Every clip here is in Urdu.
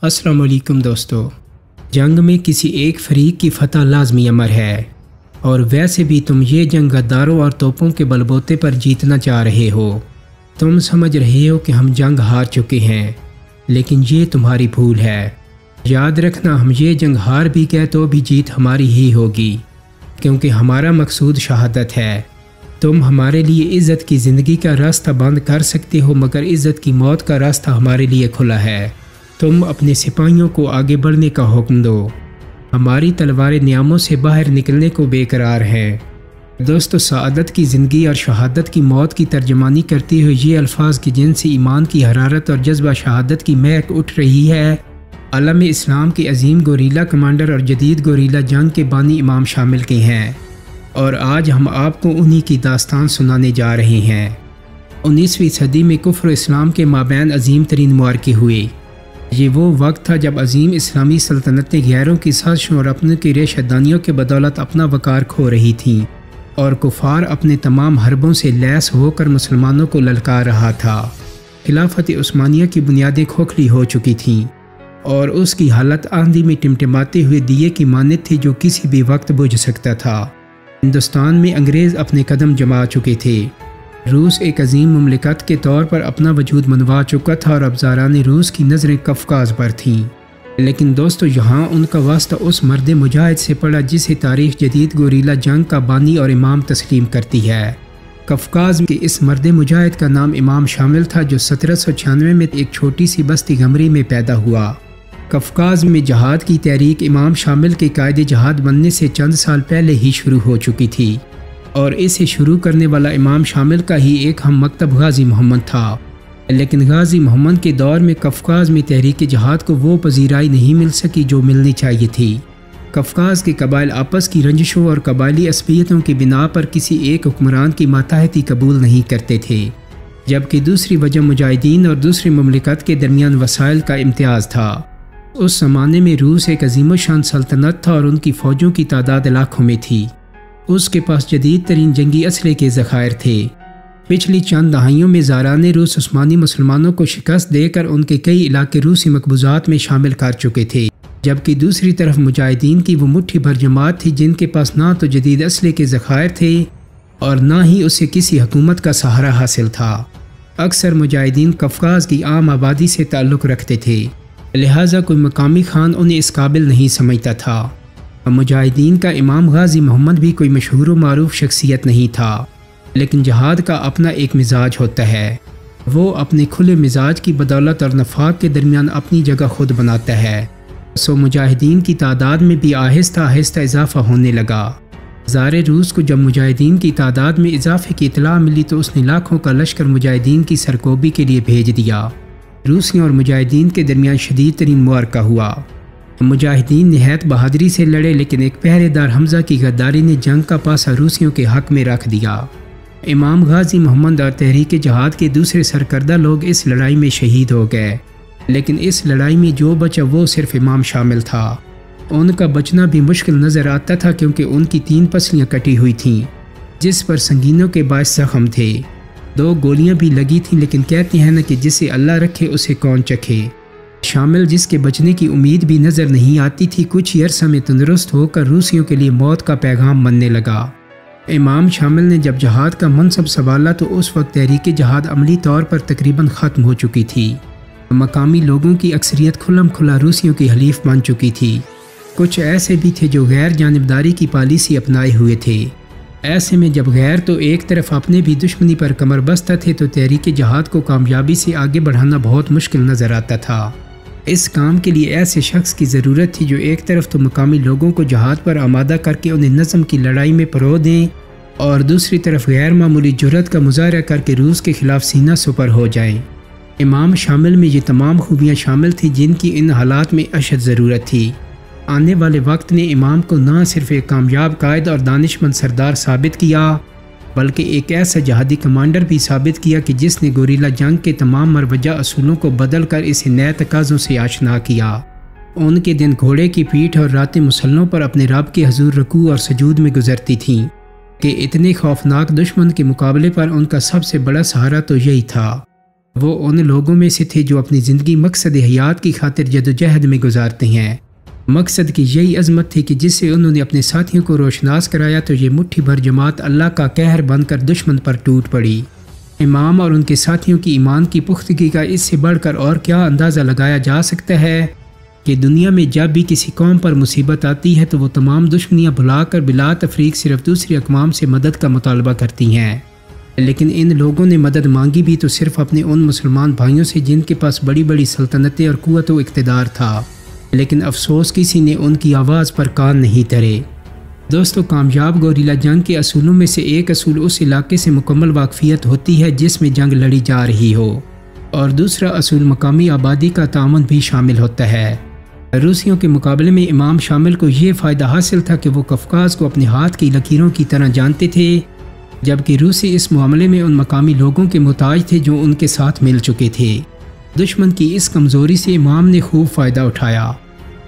السلام علیکم دوستو، جنگ میں کسی ایک فریق کی فتح لازمی امر ہے، اور ویسے بھی تم یہ جنگ غداروں اور توپوں کے بلبوتے پر جیتنا چاہ رہے ہو۔ تم سمجھ رہے ہو کہ ہم جنگ ہار چکے ہیں، لیکن یہ تمہاری بھول ہے۔ یاد رکھنا، ہم یہ جنگ ہار بھی گئے تو بھی جیت ہماری ہی ہوگی، کیونکہ ہمارا مقصود شہادت ہے۔ تم ہمارے لیے عزت کی زندگی کا راستہ بند کر سکتے ہو، مگر عزت کی موت کا راستہ ہمارے لیے کھلا ہے۔ تم اپنے سپاہیوں کو آگے بڑھنے کا حکم دو۔ ہماری تلواریں نیاموں سے باہر نکلنے کو بے قرار ہیں۔ دوستو، سعادت کی زندگی اور شہادت کی موت کی ترجمانی کرتے ہوئے یہ الفاظ کہ جن سے ایمان کی حرارت اور جذبہ شہادت کی مہک اٹھ رہی ہے، عالم اسلام کے عظیم گوریلا کمانڈر اور جدید گوریلا جنگ کے بانی امام شامل کے ہیں، اور آج ہم آپ کو انہی کی داستان سنانے جا رہے ہیں۔ 19ویں صدی میں کفر و اسلام کے مابین عظیم ترین معرکے ہوئے۔ یہ وہ وقت تھا جب عظیم اسلامی سلطنتیں غیروں کی سازشوں اور اپنوں کی ریشہ دانیوں کے بدولت اپنا وقار کھو رہی تھیں، اور کفار اپنے تمام حربوں سے لیس ہو کر مسلمانوں کو للکار رہا تھا۔ خلافت عثمانیہ کی بنیادیں کھوکھلی ہو چکی تھیں، اور اس کی حالت آندھی میں ٹمٹماتے ہوئے دیے کی مانند تھی جو کسی بھی وقت بجھ سکتا تھا۔ ہندوستان میں انگریز اپنے قدم جما چکے تھے۔ روس ایک عظیم مملکت کے طور پر اپنا وجود منوا چکا تھا، اور ابزاران روس کی نظریں قفقاز پر تھیں۔ لیکن دوستو، یہاں ان کا واسطہ اس مرد مجاہد سے پڑا جسے تاریخ جدید گوریلا جنگ کا بانی اور امام تسلیم کرتی ہے۔ قفقاز کے اس مرد مجاہد کا نام امام شامل تھا، جو 1796 میں ایک چھوٹی سی بستی غمری میں پیدا ہوا۔ قفقاز میں جہاد کی تحریک امام شامل کے قائد جہاد بننے سے چند سال پہلے ہی شروع ہو چکی تھی، اور اسے شروع کرنے والا امام شامل کا ہی ایک ہم مکتب غازی محمد تھا۔ لیکن غازی محمد کے دور میں قفقاز میں تحریک جہاد کو وہ پذیرائی نہیں مل سکی جو ملنی چاہیے تھی۔ قفقاز کے قبائل آپس کی رنجشوں اور قبائلی عصبیتوں کی بنا پر کسی ایک حکمران کی ماتحتی قبول نہیں کرتے تھے، جبکہ دوسری وجہ مجاہدین اور دوسری مملکت کے درمیان وسائل کا امتیاز تھا۔ اس زمانے میں روس ایک عظیم الشان سلطنت تھا، اور ان کی فوجوں کی تعداد لاکھوں میں تھی۔ اس کے پاس جدید ترین جنگی اسلحے کے ذخائر تھے۔ پچھلی چند دہائیوں میں زاران روس عثمانی مسلمانوں کو شکست دے کر ان کے کئی علاقے روسی مقبوضات میں شامل کر چکے تھے، جبکہ دوسری طرف مجاہدین کی وہ مٹھی بھر جماعت تھی جن کے پاس نہ تو جدید اسلحے کے ذخائر تھے اور نہ ہی اسے کسی حکومت کا سہارا حاصل تھا۔ اکثر مجاہدین قفقاز کی عام آبادی سے تعلق رکھتے تھے، لہٰذا کوئی مقامی خان انہیں اس قابل نہیں سمجھتا تھا۔ مجاہدین کا امام غازی محمد بھی کوئی مشہور و معروف شخصیت نہیں تھا، لیکن جہاد کا اپنا ایک مزاج ہوتا ہے۔ وہ اپنے کھلے مزاج کی بدولت اور نفاق کے درمیان اپنی جگہ خود بناتا ہے۔ سو مجاہدین کی تعداد میں بھی آہستہ آہستہ اضافہ ہونے لگا۔ زار روس کو جب مجاہدین کی تعداد میں اضافے کی اطلاع ملی تو اس نے لاکھوں کا لشکر مجاہدین کی سرکوبی کے لیے بھیج دیا۔ روسیوں اور مجاہدین کے درمیان شدید ترین معرکہ ہوا۔ مجاہدین نہایت بہادری سے لڑے، لیکن ایک پہرے دار حمزہ کی غداری نے جنگ کا پاسا روسیوں کے حق میں رکھ دیا۔ امام غازی محمد اور تحریک جہاد کے دوسرے سرکردہ لوگ اس لڑائی میں شہید ہو گئے، لیکن اس لڑائی میں جو بچا وہ صرف امام شامل تھا۔ ان کا بچنا بھی مشکل نظر آتا تھا، کیونکہ ان کی 3 پسلیاں کٹی ہوئی تھیں جس پر سنگینوں کے باعث زخم تھے۔ 2 گولیاں بھی لگی تھیں، لیکن کہتے ہیں نا کہ جسے اللہ رکھے اسے کون چکھے۔ شامل جس کے بچنے کی امید بھی نظر نہیں آتی تھی، کچھ عرصہ میں تندرست ہو کر روسیوں کے لیے موت کا پیغام بننے لگا۔ امام شامل نے جب جہاد کا منصب سنبھالا تو اس وقت تحریک جہاد عملی طور پر تقریباً ختم ہو چکی تھی۔ مقامی لوگوں کی اکثریت کھلم کھلا روسیوں کی حلیف بن چکی تھی۔ کچھ ایسے بھی تھے جو غیر جانبداری کی پالیسی اپنائے ہوئے تھے۔ ایسے میں جب غیر تو ایک طرف اپنے بھی دشمنی پر کمر بستہ تھے، تو تحریک جہاد کو کامیابی سے آگے بڑھانا بہت مشکل نظر آتا تھا۔ اس کام کے لیے ایسے شخص کی ضرورت تھی جو ایک طرف تو مقامی لوگوں کو جہاد پر آمادہ کر کے انہیں نظم کی لڑائی میں پرو دیں، اور دوسری طرف غیر معمولی جرأت کا مظاہرہ کر کے روس کے خلاف سینہ سپر ہو جائیں۔ امام شامل میں یہ تمام خوبیاں شامل تھیں جن کی ان حالات میں اشد ضرورت تھی۔ آنے والے وقت نے امام کو نہ صرف ایک کامیاب قائد اور دانشمند سردار ثابت کیا، بلکہ ایک ایسا جہادی کمانڈر بھی ثابت کیا کہ جس نے گوریلا جنگ کے تمام مروجہ اصولوں کو بدل کر اسے نئے تقاضوں سے آشنا کیا۔ ان کے دن گھوڑے کی پیٹھ اور راتیں مسلوں پر اپنے رب کے حضور رکوع اور سجود میں گزرتی تھیں کہ اتنے خوفناک دشمن کے مقابلے پر ان کا سب سے بڑا سہارا تو یہی تھا۔ وہ ان لوگوں میں سے تھے جو اپنی زندگی مقصد حیات کی خاطر جدوجہد میں گزارتے ہیں۔ مقصد کی یہی عظمت تھی کہ جس سے انہوں نے اپنے ساتھیوں کو روشناس کرایا تو یہ مٹھی بھر جماعت اللہ کا قہر بن کر دشمن پر ٹوٹ پڑی۔ امام اور ان کے ساتھیوں کی ایمان کی پختگی کا اس سے بڑھ کر اور کیا اندازہ لگایا جا سکتا ہے کہ دنیا میں جب بھی کسی قوم پر مصیبت آتی ہے تو وہ تمام دشمنیاں بھلا کر بلا تفریق صرف دوسری اقوام سے مدد کا مطالبہ کرتی ہیں، لیکن ان لوگوں نے مدد مانگی بھی تو صرف اپنے ان مسلمان بھائیوں سے جن کے پاس بڑی بڑی سلطنتیں اور قوت و اقتدار تھا، لیکن افسوس کسی نے ان کی آواز پر کان نہیں دھرے۔ دوستو، کامیاب گوریلا جنگ کے اصولوں میں سے ایک اصول اس علاقے سے مکمل واقفیت ہوتی ہے جس میں جنگ لڑی جا رہی ہو، اور دوسرا اصول مقامی آبادی کا تعاون بھی شامل ہوتا ہے۔ روسیوں کے مقابلے میں امام شامل کو یہ فائدہ حاصل تھا کہ وہ قفقاز کو اپنے ہاتھ کی لکیروں کی طرح جانتے تھے، جبکہ روسی اس معاملے میں ان مقامی لوگوں کے محتاج تھے جو ان کے ساتھ مل چکے تھے۔ دشمن کی اس کمزوری سے امام نے خوب فائدہ اٹھایا۔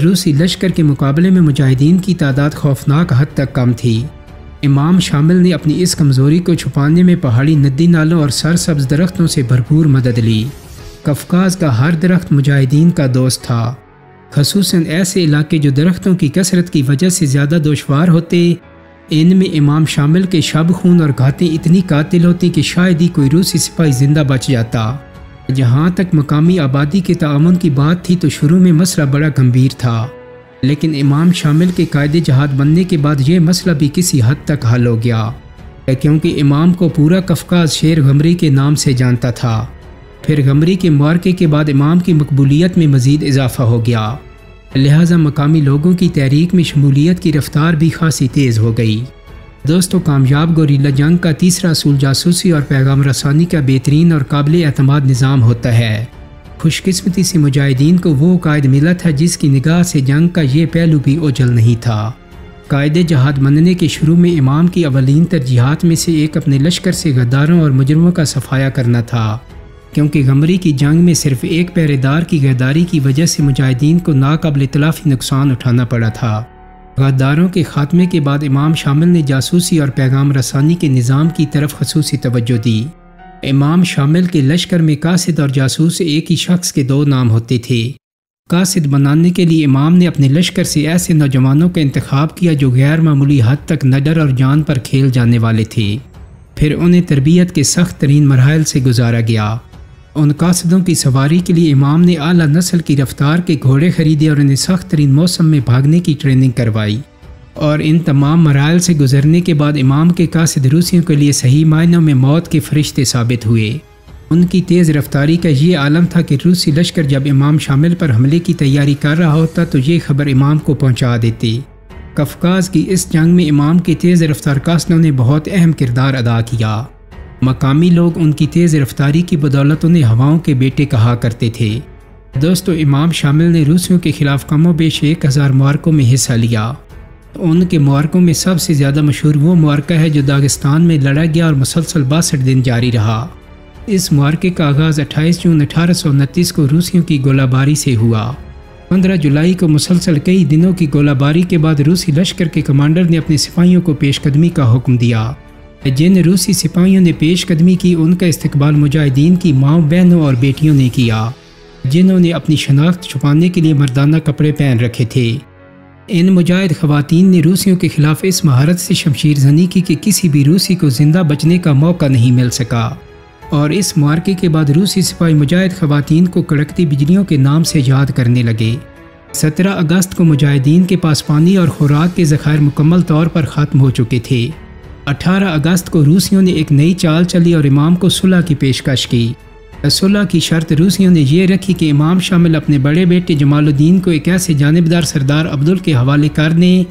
روسی لشکر کے مقابلے میں مجاہدین کی تعداد خوفناک حد تک کم تھی۔ امام شامل نے اپنی اس کمزوری کو چھپانے میں پہاڑی ندی نالوں اور سرسبز درختوں سے بھرپور مدد لی۔ قفقاز کا ہر درخت مجاہدین کا دوست تھا، خصوصاً ایسے علاقے جو درختوں کی کثرت کی وجہ سے زیادہ دشوار ہوتے۔ ان میں امام شامل کے شب خون اور گھاتیں اتنی قاتل ہوتی کہ شاید ہی کوئی روسی سپاہی زندہ بچ جاتا۔ جہاں تک مقامی آبادی کے تعاون کی بات تھی تو شروع میں مسئلہ بڑا گمبھیر تھا، لیکن امام شامل کے قائد جہاد بننے کے بعد یہ مسئلہ بھی کسی حد تک حل ہو گیا، کیونکہ امام کو پورا قفقاز شیر غمری کے نام سے جانتا تھا۔ پھر غمری کے معرکے کے بعد امام کی مقبولیت میں مزید اضافہ ہو گیا، لہٰذا مقامی لوگوں کی تحریک میں شمولیت کی رفتار بھی خاصی تیز ہو گئی۔ دوستو، کامیاب گوریلا جنگ کا تیسرا اصول جاسوسی اور پیغام رسانی کا بہترین اور قابل اعتماد نظام ہوتا ہے۔ خوش قسمتی سے مجاہدین کو وہ قائد ملا تھا جس کی نگاہ سے جنگ کا یہ پہلو بھی اوجھل نہیں تھا۔ قائد جہاد بننے کے شروع میں امام کی اولین ترجیحات میں سے ایک اپنے لشکر سے غداروں اور مجرموں کا صفایا کرنا تھا، کیونکہ غمری کی جنگ میں صرف ایک پہرے دار کی غداری کی وجہ سے مجاہدین کو ناقابل تلافی نقصان اٹھانا پڑا تھا۔ غداروں کے خاتمے کے بعد امام شامل نے جاسوسی اور پیغام رسانی کے نظام کی طرف خصوصی توجہ دی۔ امام شامل کے لشکر میں قاصد اور جاسوس ایک ہی شخص کے دو نام ہوتے تھے۔ قاصد بنانے کے لیے امام نے اپنے لشکر سے ایسے نوجوانوں کا انتخاب کیا جو غیر معمولی حد تک نڈر اور جان پر کھیل جانے والے تھے۔ پھر انہیں تربیت کے سخت ترین مراحل سے گزارا گیا۔ ان قاصدوں کی سواری کے لیے امام نے اعلیٰ نسل کی رفتار کے گھوڑے خریدے اور انہیں سخت ترین موسم میں بھاگنے کی ٹریننگ کروائی، اور ان تمام مراحل سے گزرنے کے بعد امام کے قاصد روسیوں کے لیے صحیح معنوں میں موت کے فرشتے ثابت ہوئے۔ ان کی تیز رفتاری کا یہ عالم تھا کہ روسی لشکر جب امام شامل پر حملے کی تیاری کر رہا ہوتا تو یہ خبر امام کو پہنچا دیتی۔ قفقاز کی اس جنگ میں امام کے تیز رفتار قاصدوں نے بہت اہم کردار ادا کیا۔ مقامی لوگ ان کی تیز رفتاری کی بدولت انہیں ہواؤں کے بیٹے کہا کرتے تھے۔ دوستو، امام شامل نے روسیوں کے خلاف کم و بیش 1000 معرکوں میں حصہ لیا۔ ان کے معرکوں میں سب سے زیادہ مشہور وہ معرکہ ہے جو داغستان میں لڑا گیا اور مسلسل 62 دن جاری رہا۔ اس معرکے کا آغاز 28 جون 1829 کو روسیوں کی گولہ باری سے ہوا۔ 15 جولائی کو مسلسل کئی دنوں کی گولہ باری کے بعد روسی لشکر کے کمانڈر نے اپنے سپاہیوں کو پیش قدمی کا حکم دیا۔ جن روسی سپاہیوں نے پیش قدمی کی ان کا استقبال مجاہدین کی ماؤں، بہنوں اور بیٹیوں نے کیا، جنہوں نے اپنی شناخت چھپانے کے لیے مردانہ کپڑے پہن رکھے تھے۔ ان مجاہد خواتین نے روسیوں کے خلاف اس مہارت سے شمشیر زنی کی کہ کسی بھی روسی کو زندہ بچنے کا موقع نہیں مل سکا، اور اس معرکے کے بعد روسی سپاہی مجاہد خواتین کو کڑکتی بجلیوں کے نام سے یاد کرنے لگے۔ 17 اگست کو مجاہدین کے پاس پانی اور خوراک کے ذخائر مکمل طور پر ختم ہو چکے تھے۔ 18 اگست کو روسیوں نے ایک نئی چال چلی اور امام کو صلح کی پیشکش کی۔ صلح کی شرط روسیوں نے یہ رکھی کہ امام شامل اپنے بڑے بیٹے جمال الدین کو ایک ایسے جانبدار سردار عبدل کے حوالے کر دیں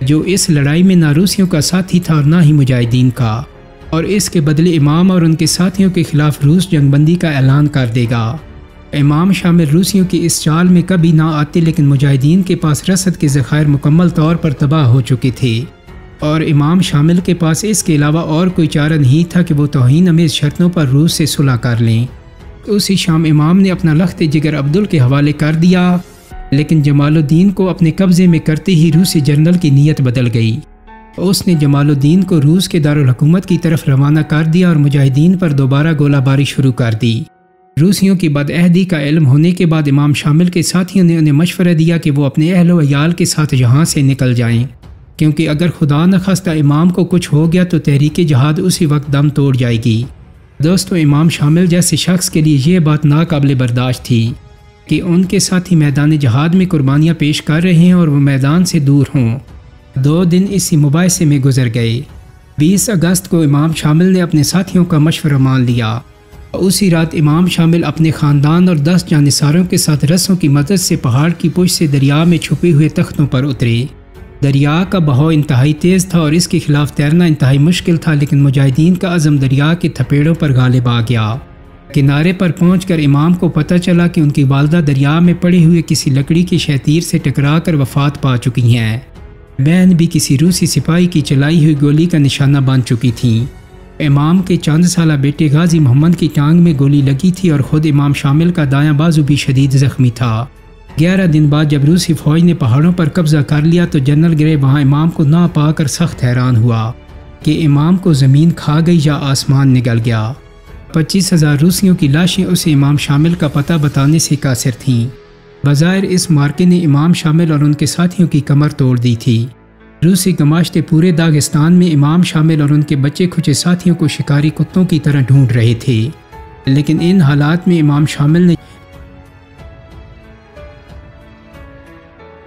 جو اس لڑائی میں نہ روسیوں کا ساتھی تھا اور نہ ہی مجاہدین کا، اور اس کے بدلے امام اور ان کے ساتھیوں کے خلاف روس جنگ بندی کا اعلان کر دے گا۔ امام شامل روسیوں کی اس چال میں کبھی نہ آتے، لیکن مجاہدین کے پاس رسد کے ذخائر مکمل طور پر تباہ ہو چکے تھے، اور امام شامل کے پاس اس کے علاوہ اور کوئی چارہ نہیں تھا کہ وہ توہین امیز شرطوں پر روس سے صلح کر لیں۔ اسی شام امام نے اپنا لخت جگر عبدل کے حوالے کر دیا، لیکن جمال الدین کو اپنے قبضے میں کرتے ہی روسی جنرل کی نیت بدل گئی۔ اس نے جمال الدین کو روس کے دارالحکومت کی طرف روانہ کر دیا اور مجاہدین پر دوبارہ گولہ باری شروع کر دی۔ روسیوں کی بدعہدی کا علم ہونے کے بعد امام شامل کے ساتھیوں نے انہیں مشورہ دیا کہ وہ اپنے اہل و عیال کے ساتھ یہاں سے نکل جائیں، کیونکہ اگر خدا نخواستہ امام کو کچھ ہو گیا تو تحریک جہاد اسی وقت دم توڑ جائے گی۔ دوستو، امام شامل جیسے شخص کے لیے یہ بات ناقابل برداشت تھی کہ ان کے ساتھی میدان جہاد میں قربانیاں پیش کر رہے ہیں اور وہ میدان سے دور ہوں۔ 2 دن اسی مباحثے میں گزر گئے۔ 20 اگست کو امام شامل نے اپنے ساتھیوں کا مشورہ مان لیا۔ اسی رات امام شامل اپنے خاندان اور 10 جانثاروں کے ساتھ رسوں کی مدد سے پہاڑ کی پشت سے دریا میں چھپے ہوئے تختوں پر اترے۔ دریا کا بہاؤ انتہائی تیز تھا اور اس کے خلاف تیرنا انتہائی مشکل تھا، لیکن مجاہدین کا عزم دریا کے تھپیڑوں پر غالب آ گیا۔ کنارے پر پہنچ کر امام کو پتہ چلا کہ ان کی والدہ دریا میں پڑے ہوئے کسی لکڑی کی شہتیر سے ٹکرا کر وفات پا چکی ہیں۔ بہن بھی کسی روسی سپاہی کی چلائی ہوئی گولی کا نشانہ بن چکی تھیں۔ امام کے چند سالہ بیٹے غازی محمد کی ٹانگ میں گولی لگی تھی اور خود امام شامل کا دایاں بازو بھی شدید زخمی تھا۔ 11 دن بعد جب روسی فوج نے پہاڑوں پر قبضہ کر لیا تو جنرل گرے وہاں امام کو نہ پا کر سخت حیران ہوا کہ امام کو زمین کھا گئی یا آسمان نگل گیا۔ 25,000 روسیوں کی لاشیں اسے امام شامل کا پتہ بتانے سے قاصر تھیں۔ بظاہر اس مارکے نے امام شامل اور ان کے ساتھیوں کی کمر توڑ دی تھی۔ روسی گماشتے پورے داغستان میں امام شامل اور ان کے بچے کھچے ساتھیوں کو شکاری کتوں کی طرح ڈھونڈ رہے تھے، لیکن ان حالات میں امام شامل نے